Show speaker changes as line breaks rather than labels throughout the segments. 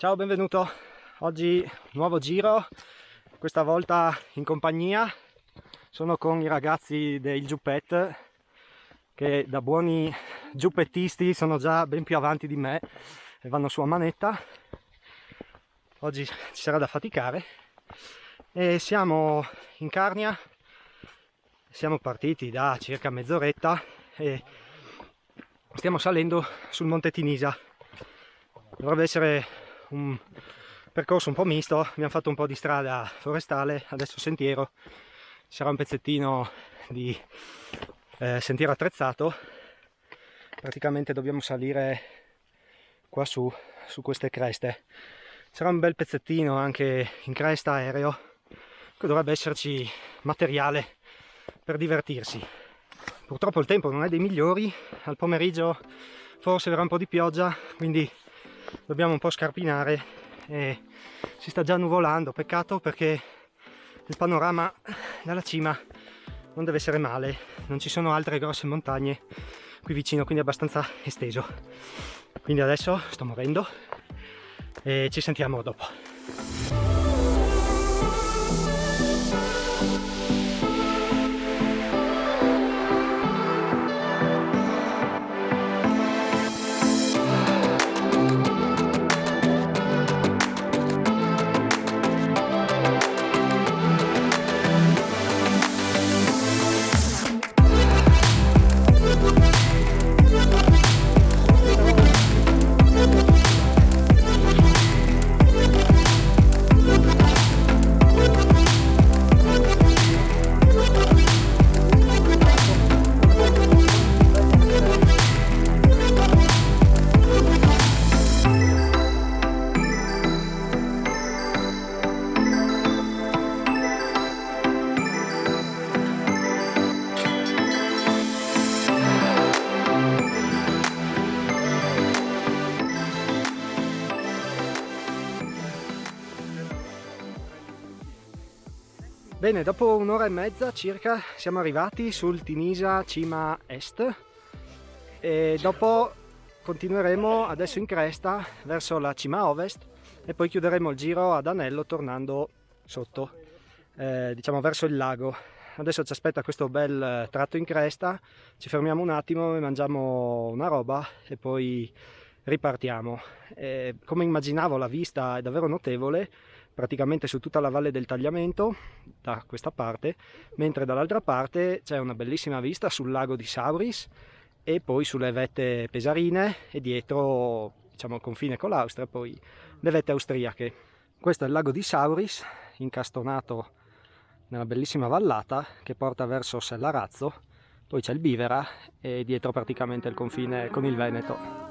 Ciao, benvenuto. Oggi nuovo giro, questa volta in compagnia. Sono con i ragazzi del Giuppet che da buoni giuppettisti sono già ben più avanti di me e vanno su a manetta. Oggi ci sarà da faticare e siamo in Carnia. Siamo partiti da circa mezz'oretta e stiamo salendo sul Monte Tinisa. Dovrebbe essere un percorso un po' misto. Abbiamo fatto un po' di strada forestale, adesso sentiero. Ci sarà un pezzettino di sentiero attrezzato. Praticamente dobbiamo salire qua su queste creste. Sarà un bel pezzettino anche in cresta aereo, che dovrebbe esserci materiale per divertirsi. Purtroppo il tempo non è dei migliori, al pomeriggio forse verrà un po' di pioggia, quindi dobbiamo un po' scarpinare e si sta già nuvolando. Peccato, perché il panorama dalla cima non deve essere male, non ci sono altre grosse montagne qui vicino, quindi è abbastanza esteso. Quindi adesso sto morendo e ci sentiamo dopo. Bene, dopo un'ora e mezza circa siamo arrivati sul Tinisa cima est e dopo continueremo adesso in cresta verso la cima ovest e poi chiuderemo il giro ad anello tornando sotto, diciamo verso il lago. Adesso ci aspetta questo bel tratto in cresta, ci fermiamo un attimo e mangiamo una roba e poi ripartiamo. Come immaginavo, la vista è davvero notevole, praticamente su tutta la valle del Tagliamento da questa parte, mentre dall'altra parte c'è una bellissima vista sul lago di Sauris e poi sulle vette pesarine e dietro, diciamo, il confine con l'Austria, poi le vette austriache. Questo è il lago di Sauris, incastonato nella bellissima vallata che porta verso Sellarazzo, poi c'è il Bivera e dietro praticamente il confine con il Veneto.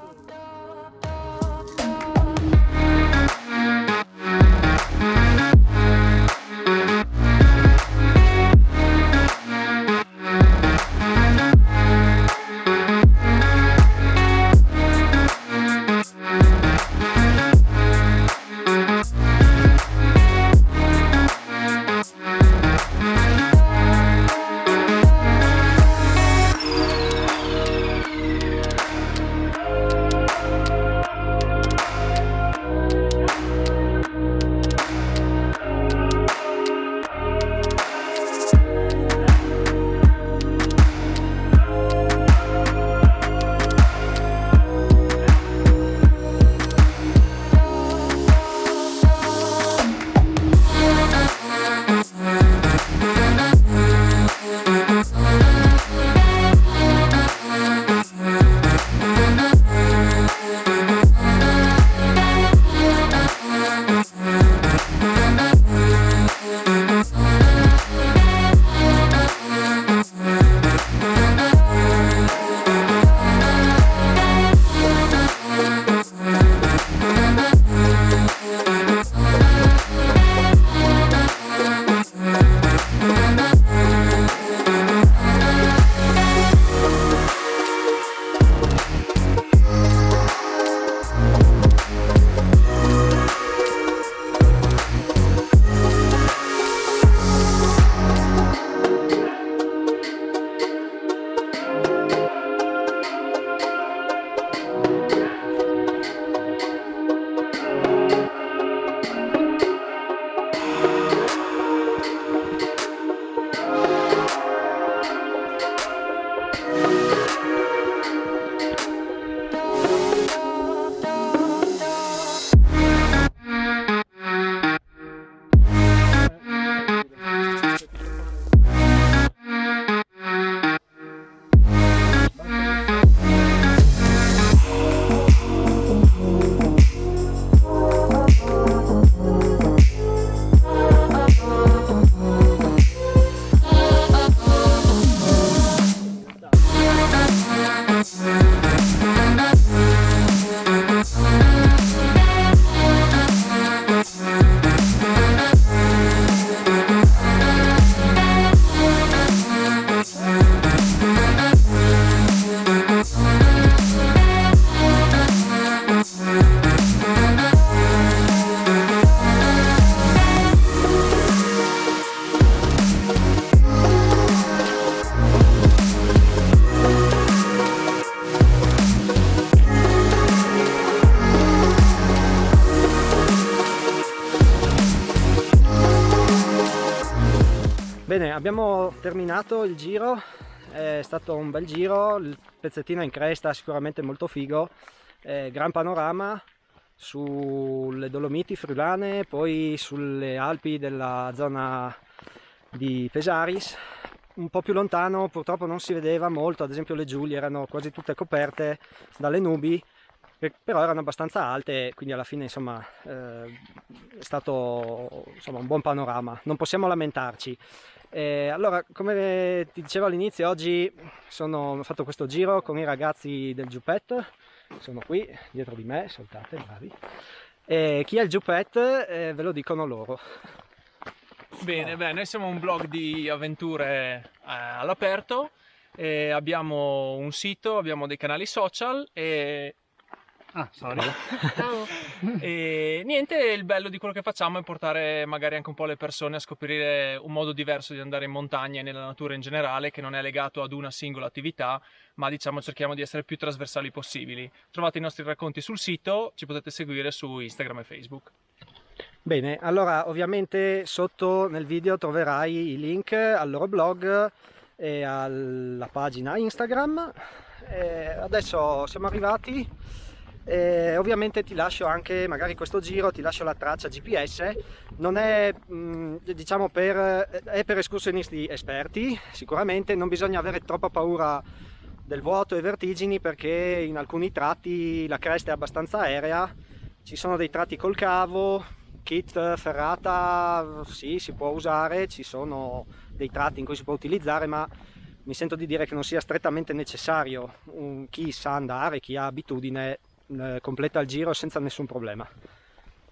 Bene, abbiamo terminato il giro, è stato un bel giro, il pezzettino in cresta sicuramente molto figo, gran panorama sulle Dolomiti friulane, poi sulle Alpi della zona di Pesaris. Un po' più lontano purtroppo non si vedeva molto, ad esempio le Giulie erano quasi tutte coperte dalle nubi, però erano abbastanza alte, quindi alla fine insomma è stato insomma, un buon panorama, non possiamo lamentarci. Allora, come ti dicevo all'inizio, oggi ho fatto questo giro con i ragazzi del Giuppet, sono qui dietro di me, saltate, bravi. Chi è il Giuppet? Ve lo dicono loro.
Bene, noi siamo un blog di avventure all'aperto, abbiamo un sito, abbiamo dei canali social e...
sorry.
Ciao. E niente, il bello di quello che facciamo è portare magari anche un po' le persone a scoprire un modo diverso di andare in montagna e nella natura in generale, che non è legato ad una singola attività, ma diciamo cerchiamo di essere più trasversali possibili. Trovate i nostri racconti sul sito, ci potete seguire su Instagram e Facebook.
Bene, allora ovviamente sotto nel video troverai i link al loro blog e alla pagina Instagram. Adesso siamo arrivati. Ovviamente ti lascio anche magari questo giro, ti lascio la traccia GPS, non è diciamo è per escursionisti esperti, sicuramente non bisogna avere troppa paura del vuoto e vertigini, perché in alcuni tratti la cresta è abbastanza aerea, ci sono dei tratti col cavo, kit ferrata sì, si può usare, ci sono dei tratti in cui si può utilizzare, ma mi sento di dire che non sia strettamente necessario. Chi sa andare, chi ha abitudine completa il giro senza nessun problema.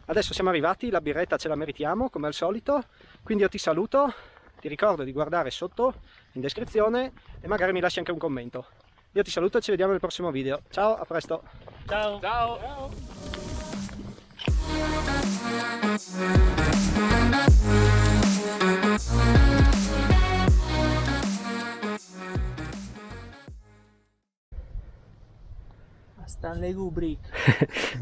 Adesso siamo arrivati, la birretta ce la meritiamo come al solito, quindi io ti saluto, ti ricordo di guardare sotto in descrizione e magari mi lasci anche un commento. Io ti saluto e ci vediamo nel prossimo video. Ciao, a presto.
Ciao! Ciao!
Stanley Kubrick.